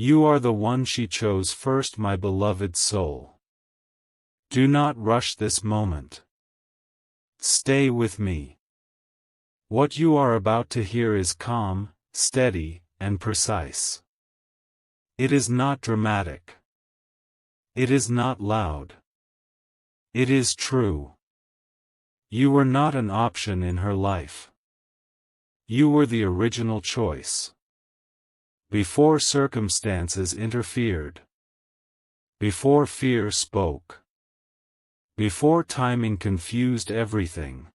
You are the one she chose first, my beloved soul. Do not rush this moment. Stay with me. What you are about to hear is calm, steady, and precise. It is not dramatic. It is not loud. It is true. You were not an option in her life. You were the original choice. Before circumstances interfered. Before fear spoke. Before timing confused everything.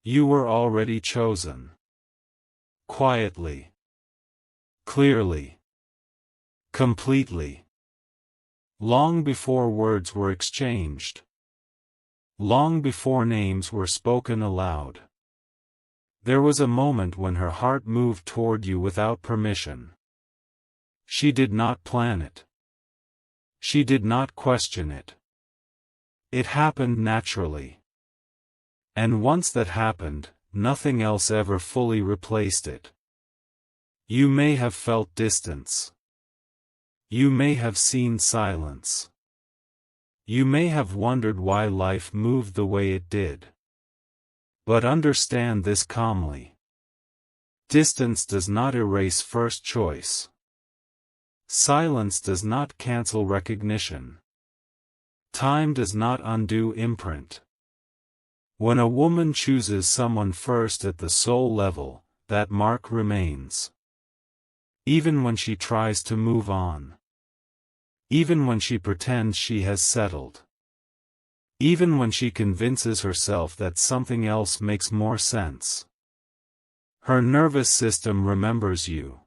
You were already chosen. Quietly. Clearly. Completely. Long before words were exchanged. Long before names were spoken aloud. There was a moment when her heart moved toward you without permission. She did not plan it. She did not question it. It happened naturally. And once that happened, nothing else ever fully replaced it. You may have felt distance. You may have seen silence. You may have wondered why life moved the way it did. But understand this calmly. Distance does not erase first choice. Silence does not cancel recognition. Time does not undo imprint. When a woman chooses someone first at the soul level, that mark remains. Even when she tries to move on. Even when she pretends she has settled. Even when she convinces herself that something else makes more sense. Her nervous system remembers you.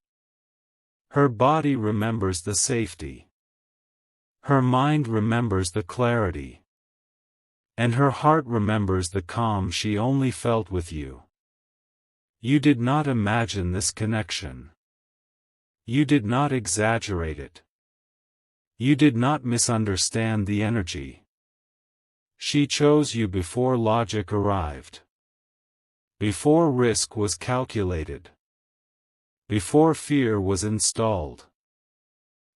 Her body remembers the safety. Her mind remembers the clarity. And her heart remembers the calm she only felt with you. You did not imagine this connection. You did not exaggerate it. You did not misunderstand the energy. She chose you before logic arrived. Before risk was calculated. Before fear was installed.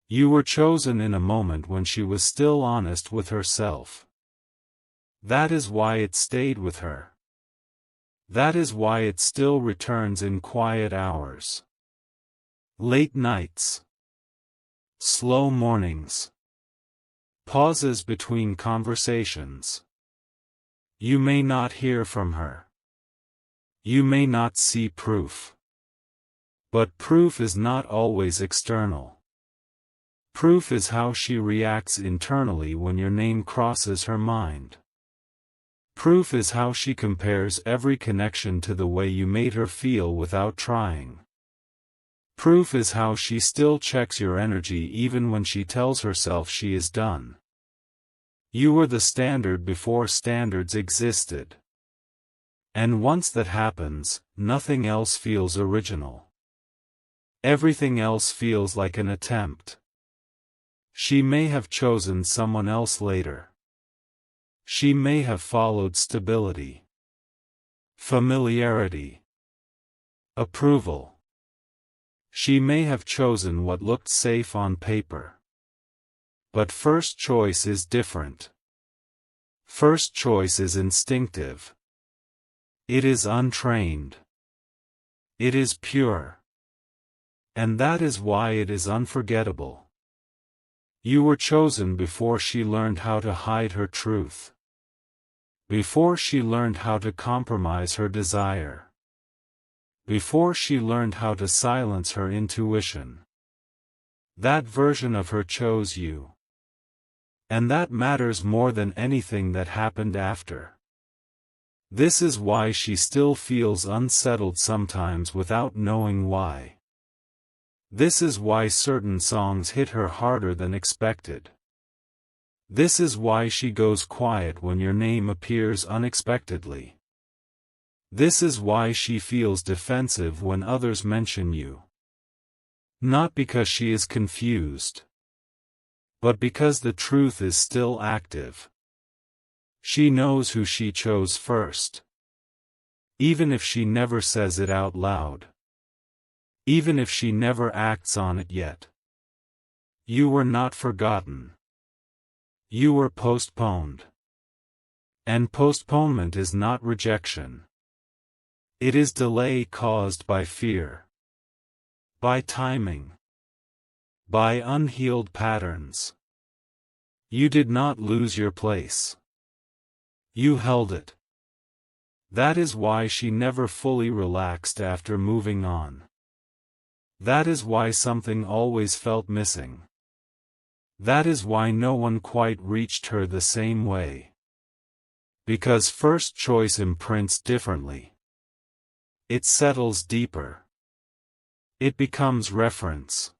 You were chosen in a moment when she was still honest with herself. That is why it stayed with her. That is why it still returns in quiet hours. Late nights. Slow mornings. Pauses between conversations. You may not hear from her. You may not see proof. But proof is not always external. Proof is how she reacts internally when your name crosses her mind. Proof is how she compares every connection to the way you made her feel without trying. Proof is how she still checks your energy even when she tells herself she is done. You were the standard before standards existed. And once that happens, nothing else feels original. Everything else feels like an attempt. She may have chosen someone else later. She may have followed stability, familiarity, approval. She may have chosen what looked safe on paper. But first choice is different. First choice is instinctive. It is untrained. It is pure. And that is why it is unforgettable. You were chosen before she learned how to hide her truth. Before she learned how to compromise her desire. Before she learned how to silence her intuition. That version of her chose you. And that matters more than anything that happened after. This is why she still feels unsettled sometimes without knowing why. This is why certain songs hit her harder than expected. This is why she goes quiet when your name appears unexpectedly. This is why she feels defensive when others mention you. Not because she is confused, but because the truth is still active. She knows who she chose first. Even if she never says it out loud. Even if she never acts on it yet. You were not forgotten. You were postponed. And postponement is not rejection. It is delay caused by fear. By timing. By unhealed patterns. You did not lose your place. You held it. That is why she never fully relaxed after moving on. That is why something always felt missing. That is why no one quite reached her the same way. Because first choice imprints differently. It settles deeper. It becomes reference.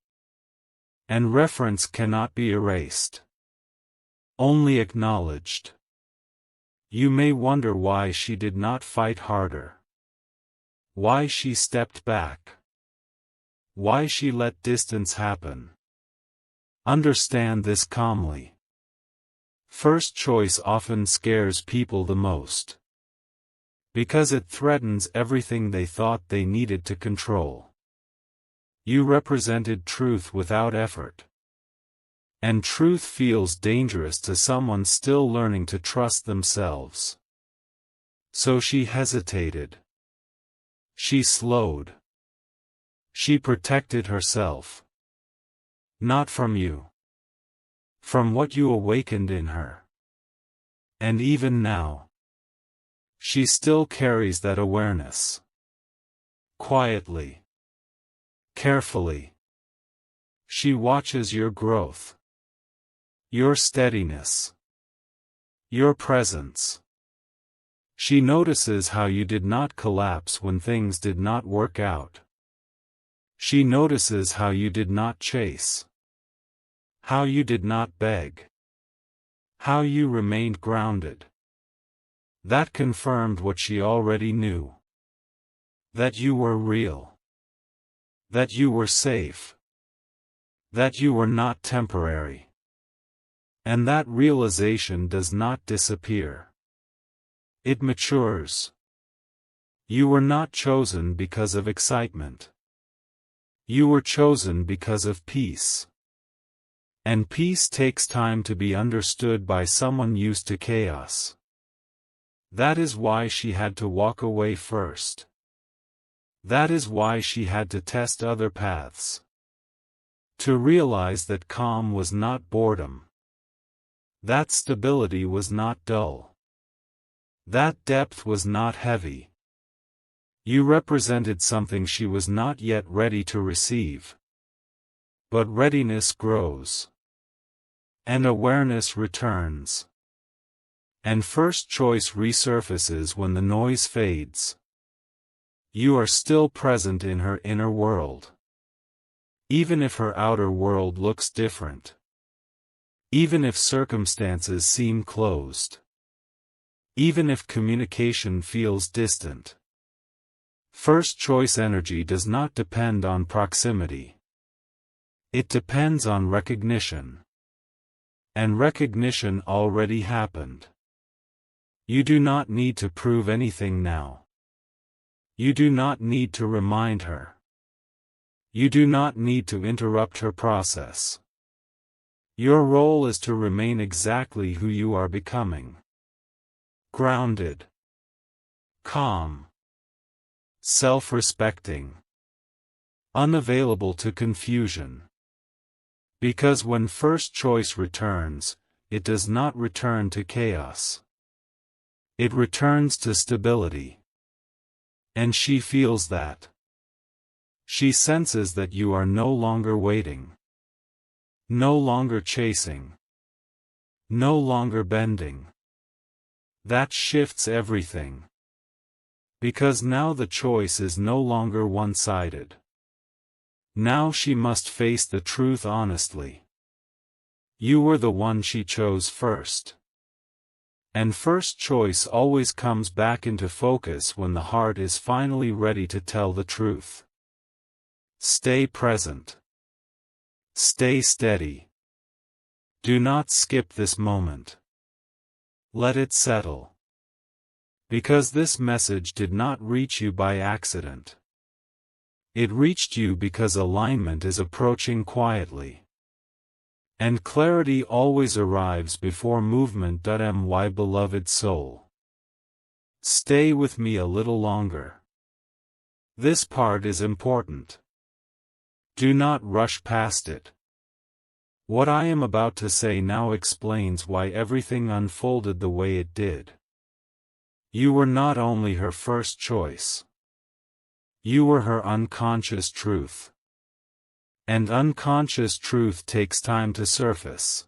And reference cannot be erased. Only acknowledged. You may wonder why she did not fight harder. Why she stepped back. Why she let distance happen. Understand this calmly. First choice often scares people the most. Because it threatens everything they thought they needed to control. You represented truth without effort. And truth feels dangerous to someone still learning to trust themselves. So she hesitated. She slowed. She protected herself. Not from you. From what you awakened in her. And even now, she still carries that awareness. Quietly. Carefully. She watches your growth. Your steadiness. Your presence. She notices how you did not collapse when things did not work out. She notices how you did not chase. How you did not beg. How you remained grounded. That confirmed what she already knew. That you were real. That you were safe. That you were not temporary. And that realization does not disappear. It matures. You were not chosen because of excitement. You were chosen because of peace. And peace takes time to be understood by someone used to chaos. That is why she had to walk away first. That is why she had to test other paths. To realize that calm was not boredom. That stability was not dull. That depth was not heavy. You represented something she was not yet ready to receive. But readiness grows. And awareness returns. And first choice resurfaces when the noise fades. You are still present in her inner world. Even if her outer world looks different. Even if circumstances seem closed. Even if communication feels distant. First choice energy does not depend on proximity. It depends on recognition. And recognition already happened. You do not need to prove anything now. You do not need to remind her. You do not need to interrupt her process. Your role is to remain exactly who you are becoming. Grounded. Calm. Self-respecting. Unavailable to confusion. Because when first choice returns, it does not return to chaos. It returns to stability. And she feels that. She senses that you are no longer waiting. No longer chasing. No longer bending. That shifts everything. Because now the choice is no longer one-sided. Now she must face the truth honestly. You were the one she chose first. And first choice always comes back into focus when the heart is finally ready to tell the truth. Stay present. Stay steady. Do not skip this moment. Let it settle. Because this message did not reach you by accident. It reached you because alignment is approaching quietly. And clarity always arrives before movement. My beloved soul, stay with me a little longer. This part is important. Do not rush past it. What I am about to say now explains why everything unfolded the way it did. You were not only her first choice. You were her unconscious truth. And unconscious truth takes time to surface.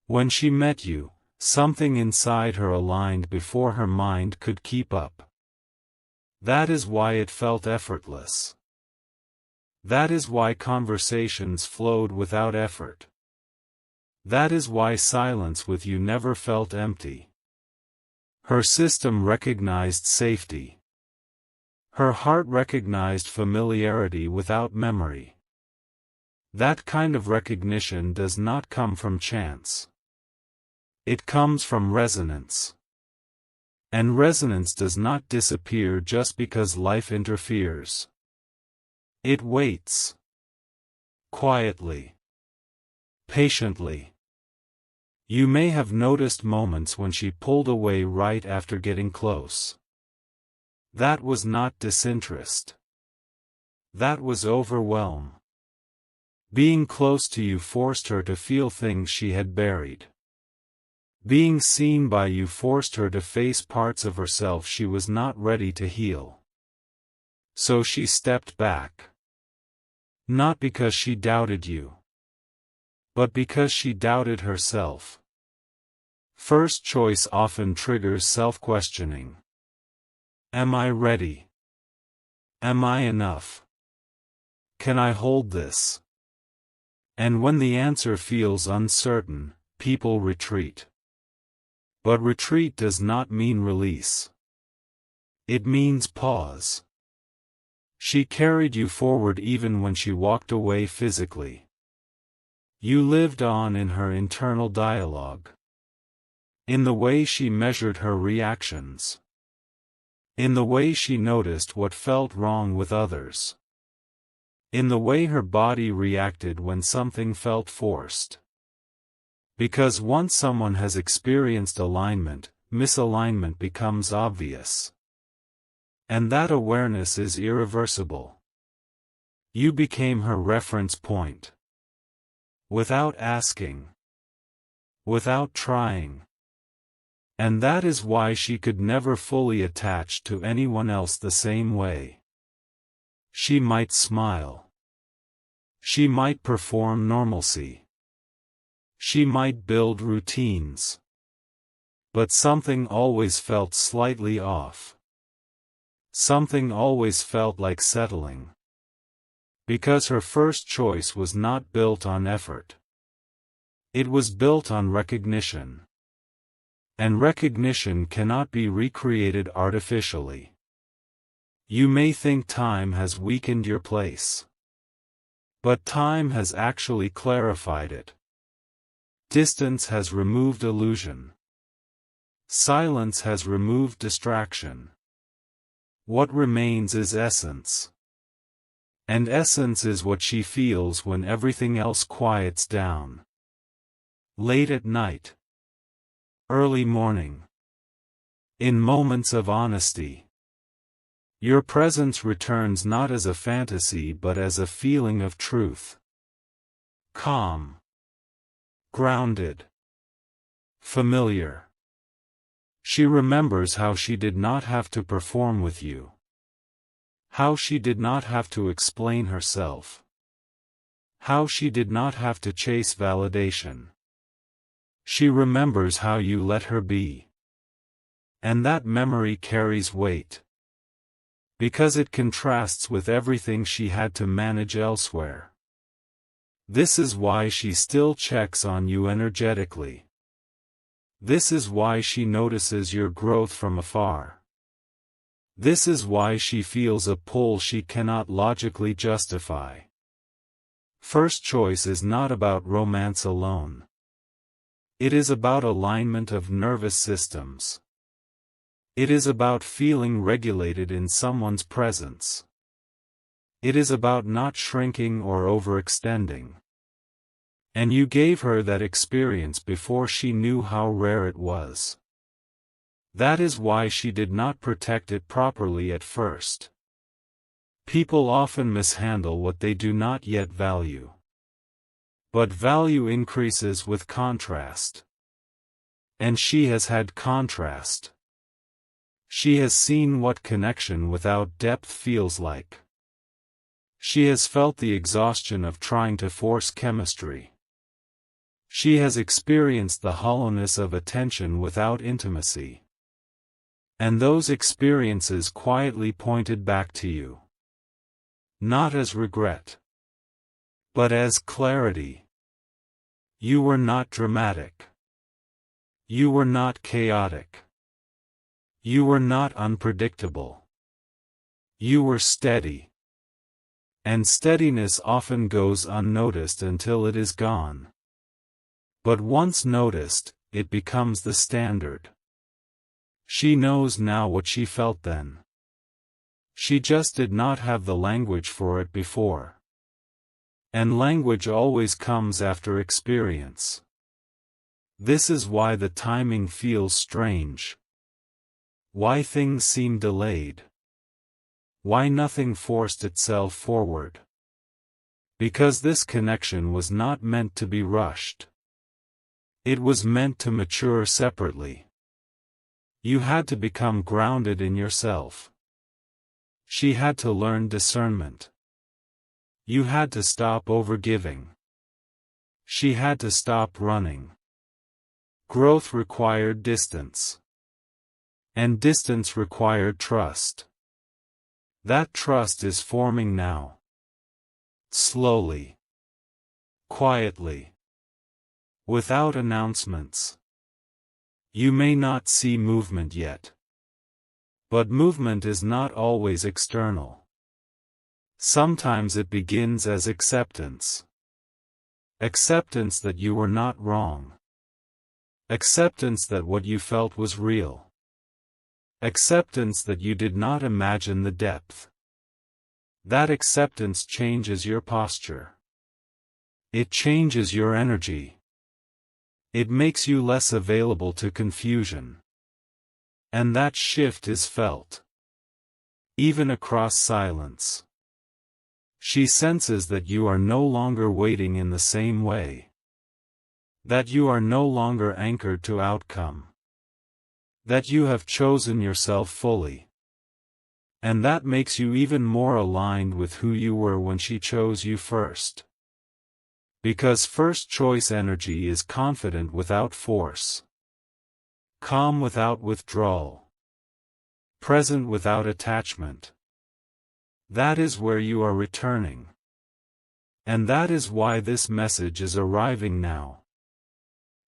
When she met you, something inside her aligned before her mind could keep up. That is why it felt effortless. That is why conversations flowed without effort. That is why silence with you never felt empty. Her system recognized safety. Her heart recognized familiarity without memory. That kind of recognition does not come from chance. It comes from resonance. And resonance does not disappear just because life interferes. It waits. Quietly. Patiently. You may have noticed moments when she pulled away right after getting close. That was not disinterest. That was overwhelm. Being close to you forced her to feel things she had buried. Being seen by you forced her to face parts of herself she was not ready to heal. So she stepped back. Not because she doubted you, but because she doubted herself. First choice often triggers self-questioning. Am I ready? Am I enough? Can I hold this? And when the answer feels uncertain, people retreat. But retreat does not mean release. It means pause. She carried you forward even when she walked away physically. You lived on in her internal dialogue. In the way she measured her reactions. In the way she noticed what felt wrong with others. In the way her body reacted when something felt forced. Because once someone has experienced alignment, misalignment becomes obvious. And that awareness is irreversible. You became her reference point. Without asking. Without trying. And that is why she could never fully attach to anyone else the same way. She might smile. She might perform normalcy. She might build routines. But something always felt slightly off. Something always felt like settling. Because her first choice was not built on effort. It was built on recognition. And recognition cannot be recreated artificially. You may think time has weakened your place. But time has actually clarified it. Distance has removed illusion. Silence has removed distraction. What remains is essence. And essence is what she feels when everything else quiets down. Late at night. Early morning. In moments of honesty. Your presence returns not as a fantasy but as a feeling of truth. Calm. Grounded. Familiar. She remembers how she did not have to perform with you. How she did not have to explain herself. How she did not have to chase validation. She remembers how you let her be. And that memory carries weight. Because it contrasts with everything she had to manage elsewhere. This is why she still checks on you energetically. This is why she notices your growth from afar. This is why she feels a pull she cannot logically justify. First choice is not about romance alone. It is about alignment of nervous systems. It is about feeling regulated in someone's presence. It is about not shrinking or overextending. And you gave her that experience before she knew how rare it was. That is why she did not protect it properly at first. People often mishandle what they do not yet value. But value increases with contrast. And she has had contrast. She has seen what connection without depth feels like. She has felt the exhaustion of trying to force chemistry. She has experienced the hollowness of attention without intimacy. And those experiences quietly pointed back to you. Not as regret, but as clarity. You were not dramatic. You were not chaotic. You were not unpredictable. You were steady. And steadiness often goes unnoticed until it is gone. But once noticed, it becomes the standard. She knows now what she felt then. She just did not have the language for it before. And language always comes after experience. This is why the timing feels strange. Why things seem delayed. Why nothing forced itself forward. Because this connection was not meant to be rushed. It was meant to mature separately. You had to become grounded in yourself. She had to learn discernment. You had to stop overgiving. She had to stop running. Growth required distance. And distance required trust. That trust is forming now. Slowly. Quietly. Without announcements. You may not see movement yet. But movement is not always external. Sometimes it begins as acceptance. Acceptance that you were not wrong. Acceptance that what you felt was real. Acceptance that you did not imagine the depth. That acceptance changes your posture. It changes your energy. It makes you less available to confusion. And that shift is felt. Even across silence. She senses that you are no longer waiting in the same way. That you are no longer anchored to outcome. That you have chosen yourself fully. And that makes you even more aligned with who you were when she chose you first. Because first choice energy is confident without force. Calm without withdrawal. Present without attachment. That is where you are returning. And that is why this message is arriving now.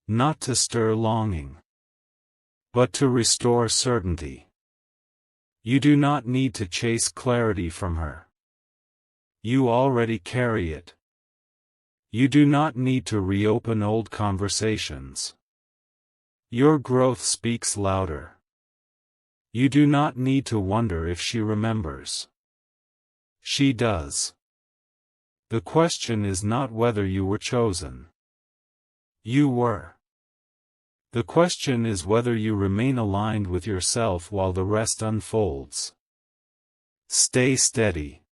Not to stir longing. But to restore certainty. You do not need to chase clarity from her. You already carry it. You do not need to reopen old conversations. Your growth speaks louder. You do not need to wonder if she remembers. She does. The question is not whether you were chosen. You were. The question is whether you remain aligned with yourself while the rest unfolds. Stay steady.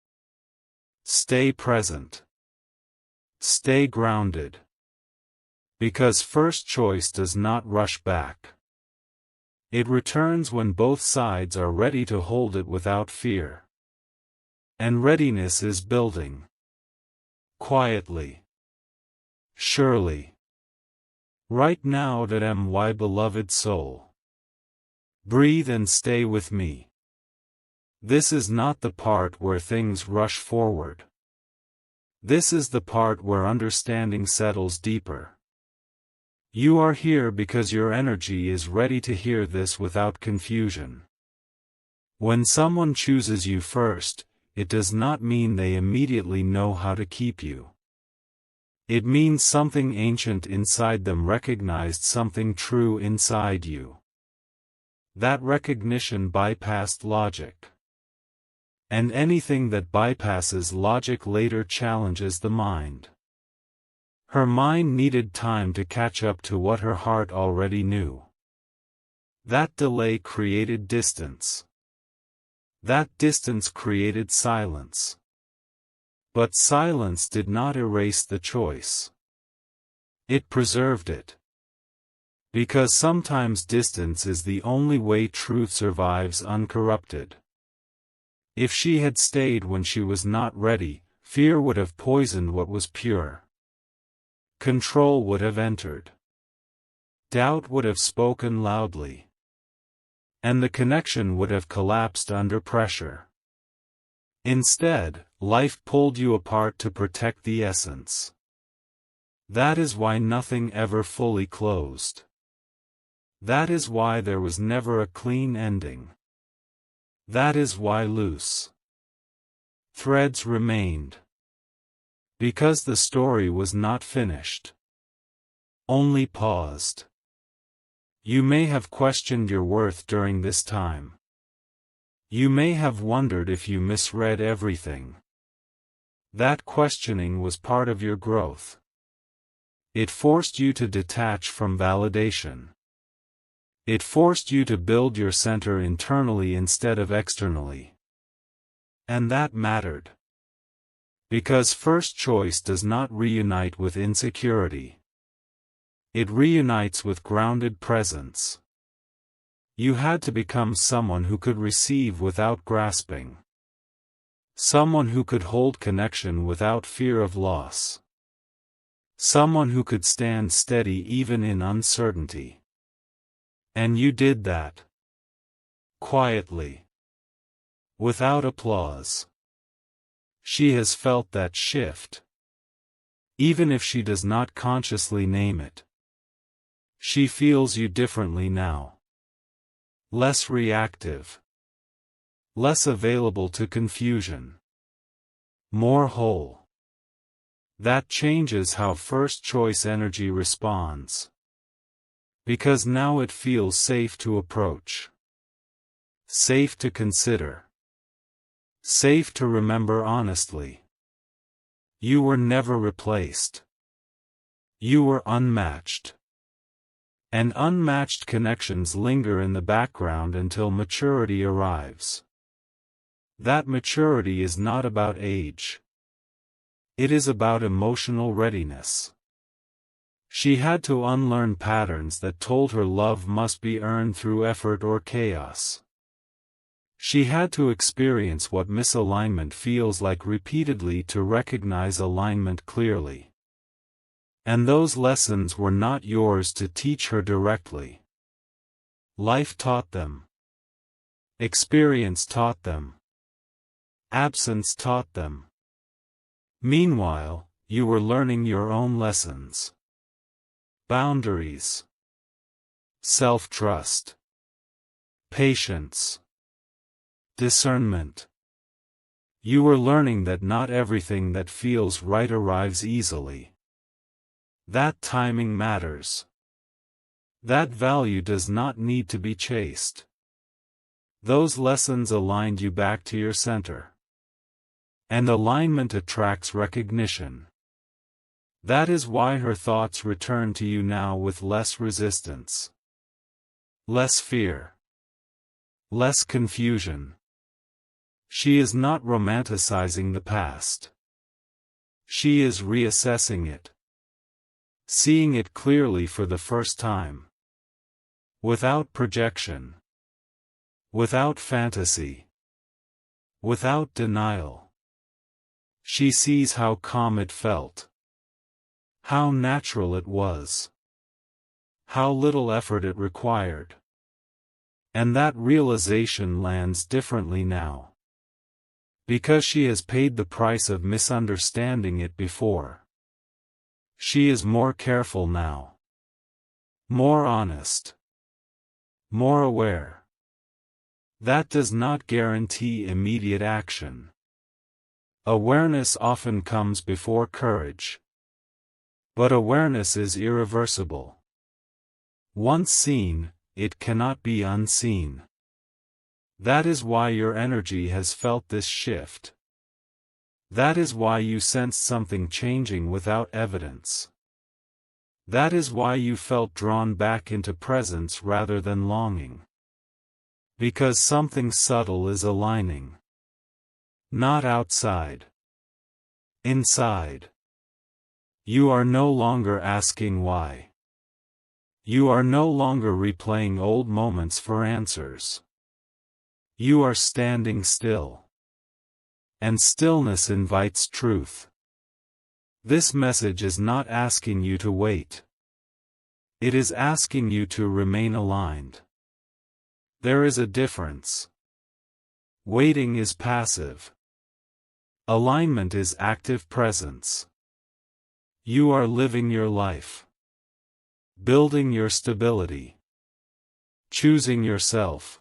Stay present. Stay grounded. Because first choice does not rush back. It returns when both sides are ready to hold it without fear. And readiness is building. Quietly. Surely. Right now, my beloved soul. Breathe and stay with me. This is not the part where things rush forward. This is the part where understanding settles deeper. You are here because your energy is ready to hear this without confusion. When someone chooses you first, it does not mean they immediately know how to keep you. It means something ancient inside them recognized something true inside you. That recognition bypassed logic. And anything that bypasses logic later challenges the mind. Her mind needed time to catch up to what her heart already knew. That delay created distance. That distance created silence. But silence did not erase the choice. It preserved it. Because sometimes distance is the only way truth survives uncorrupted. If she had stayed when she was not ready, fear would have poisoned what was pure. Control would have entered. Doubt would have spoken loudly. And the connection would have collapsed under pressure. Instead, life pulled you apart to protect the essence. That is why nothing ever fully closed. That is why there was never a clean ending. That is why loose threads remained. Because the story was not finished. Only paused. You may have questioned your worth during this time. You may have wondered if you misread everything. That questioning was part of your growth. It forced you to detach from validation. It forced you to build your center internally instead of externally. And that mattered. Because first choice does not reunite with insecurity. It reunites with grounded presence. You had to become someone who could receive without grasping. Someone who could hold connection without fear of loss. Someone who could stand steady even in uncertainty. And you did that. Quietly. Without applause. She has felt that shift. Even if she does not consciously name it. She feels you differently now. Less reactive. Less available to confusion. More whole. That changes how first choice energy responds. Because now it feels safe to approach. Safe to consider. Safe to remember honestly. You were never replaced. You were unmatched. And unmatched connections linger in the background until maturity arrives. That maturity is not about age. It is about emotional readiness. She had to unlearn patterns that told her love must be earned through effort or chaos. She had to experience what misalignment feels like repeatedly to recognize alignment clearly. And those lessons were not yours to teach her directly. Life taught them. Experience taught them. Absence taught them. Meanwhile, you were learning your own lessons. Boundaries. Self-trust. Patience. Discernment. You were learning that not everything that feels right arrives easily. That timing matters. That value does not need to be chased. Those lessons aligned you back to your center. And alignment attracts recognition. That is why her thoughts return to you now with less resistance. Less fear. Less confusion. She is not romanticizing the past. She is reassessing it. Seeing it clearly for the first time. Without projection. Without fantasy. Without denial. She sees how calm it felt. How natural it was. How little effort it required. And that realization lands differently now. Because she has paid the price of misunderstanding it before. She is more careful now. More honest. More aware. That does not guarantee immediate action. Awareness often comes before courage. But awareness is irreversible. Once seen, it cannot be unseen. That is why your energy has felt this shift. That is why you sensed something changing without evidence. That is why you felt drawn back into presence rather than longing. Because something subtle is aligning. Not outside. Inside. You are no longer asking why. You are no longer replaying old moments for answers. You are standing still. And stillness invites truth. This message is not asking you to wait. It is asking you to remain aligned. There is a difference. Waiting is passive. Alignment is active presence. You are living your life. Building your stability. Choosing yourself.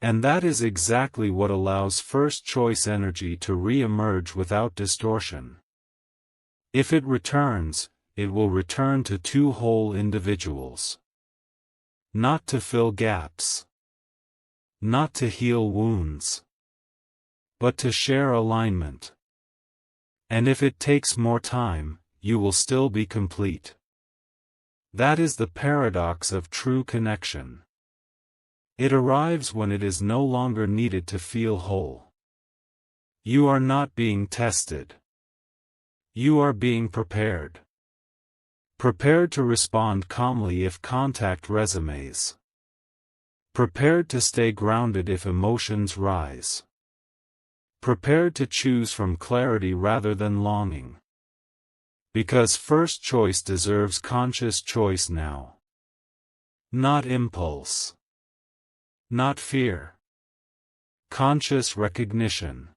And that is exactly what allows first choice energy to re-emerge without distortion. If it returns, it will return to two whole individuals. Not to fill gaps. Not to heal wounds. But to share alignment. And if it takes more time, you will still be complete. That is the paradox of true connection. It arrives when it is no longer needed to feel whole. You are not being tested. You are being prepared. Prepared to respond calmly if contact resumes. Prepared to stay grounded if emotions rise. Prepared to choose from clarity rather than longing. Because first choice deserves conscious choice now. Not impulse. Not fear. Conscious recognition.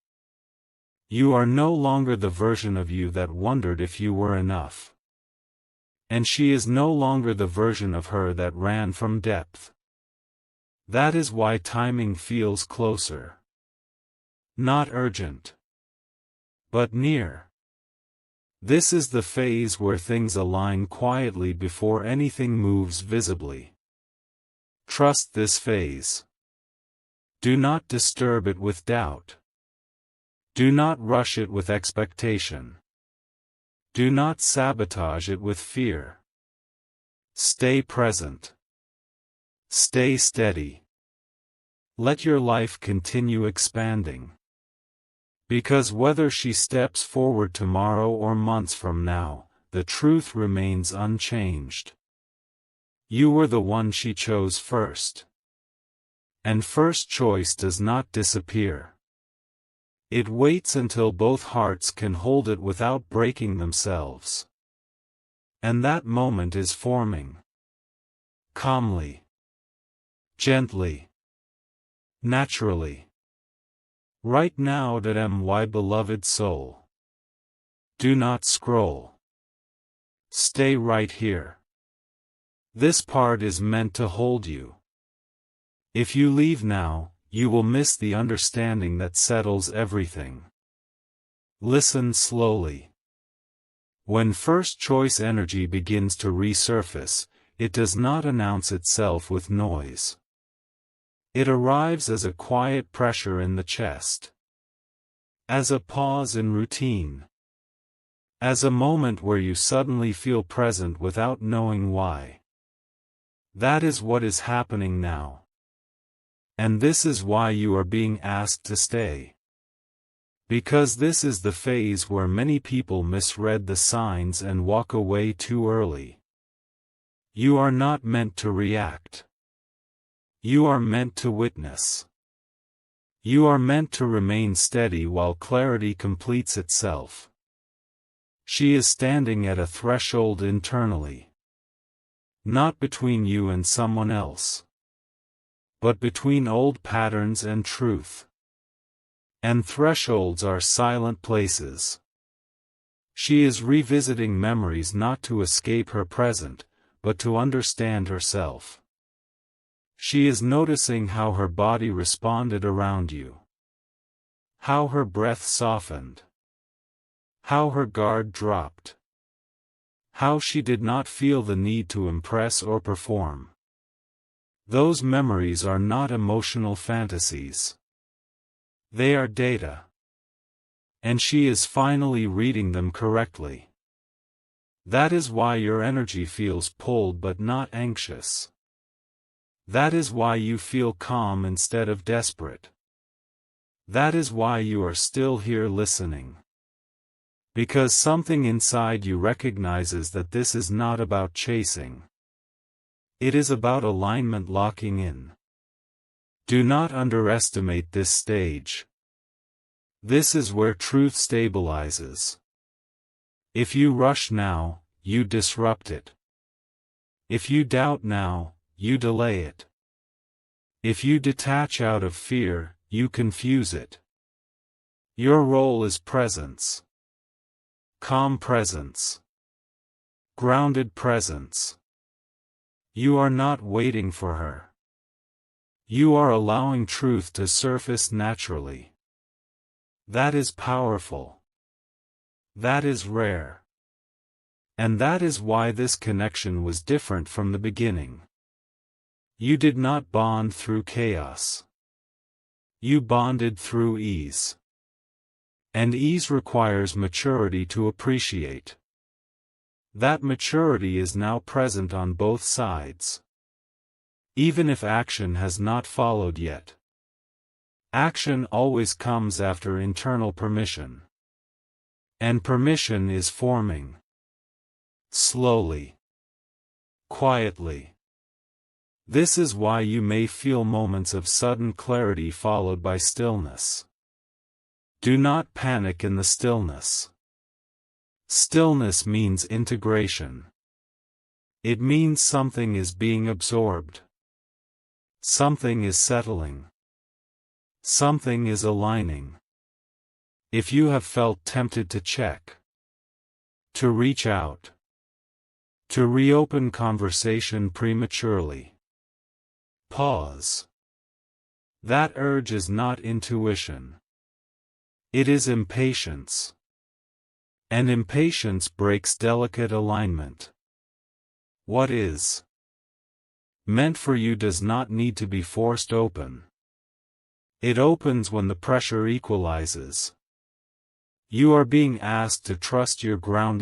You are no longer the version of you that wondered if you were enough. And she is no longer the version of her that ran from depth. That is why timing feels closer. Not urgent. But near. This is the phase where things align quietly before anything moves visibly. Trust this phase. Do not disturb it with doubt. Do not rush it with expectation. Do not sabotage it with fear. Stay present. Stay steady. Let your life continue expanding. Because whether she steps forward tomorrow or months from now, the truth remains unchanged. You were the one she chose first. And first choice does not disappear. It waits until both hearts can hold it without breaking themselves. And that moment is forming. Calmly. Gently. Naturally. Right now, my beloved soul. Do not scroll. Stay right here. This part is meant to hold you. If you leave now, you will miss the understanding that settles everything. Listen slowly. When first choice energy begins to resurface, it does not announce itself with noise. It arrives as a quiet pressure in the chest. As a pause in routine. As a moment where you suddenly feel present without knowing why. That is what is happening now. And this is why you are being asked to stay. Because this is the phase where many people misread the signs and walk away too early. You are not meant to react. You are meant to witness. You are meant to remain steady while clarity completes itself. She is standing at a threshold internally. Not between you and someone else. But between old patterns and truth. And thresholds are silent places. She is revisiting memories not to escape her present, but to understand herself. She is noticing how her body responded around you. How her breath softened. How her guard dropped. How she did not feel the need to impress or perform. Those memories are not emotional fantasies. They are data. And she is finally reading them correctly. That is why your energy feels pulled but not anxious. That is why you feel calm instead of desperate. That is why you are still here listening. Because something inside you recognizes that this is not about chasing. It is about alignment locking in. Do not underestimate this stage. This is where truth stabilizes. If you rush now, you disrupt it. If you doubt now, you delay it. If you detach out of fear, you confuse it. Your role is presence. Calm presence. Grounded presence. You are not waiting for her. You are allowing truth to surface naturally. That is powerful. That is rare. And that is why this connection was different from the beginning. You did not bond through chaos. You bonded through ease. And ease requires maturity to appreciate. That maturity is now present on both sides. Even if action has not followed yet. Action always comes after internal permission. And permission is forming. Slowly. Quietly. This is why you may feel moments of sudden clarity followed by stillness. Do not panic in the stillness. Stillness means integration. It means something is being absorbed. Something is settling. Something is aligning. If you have felt tempted to check, to reach out, to reopen conversation prematurely, pause. That urge is not intuition. It is impatience. And impatience breaks delicate alignment. What is meant for you does not need to be forced open. It opens when the pressure equalizes. You are being asked to trust your grounded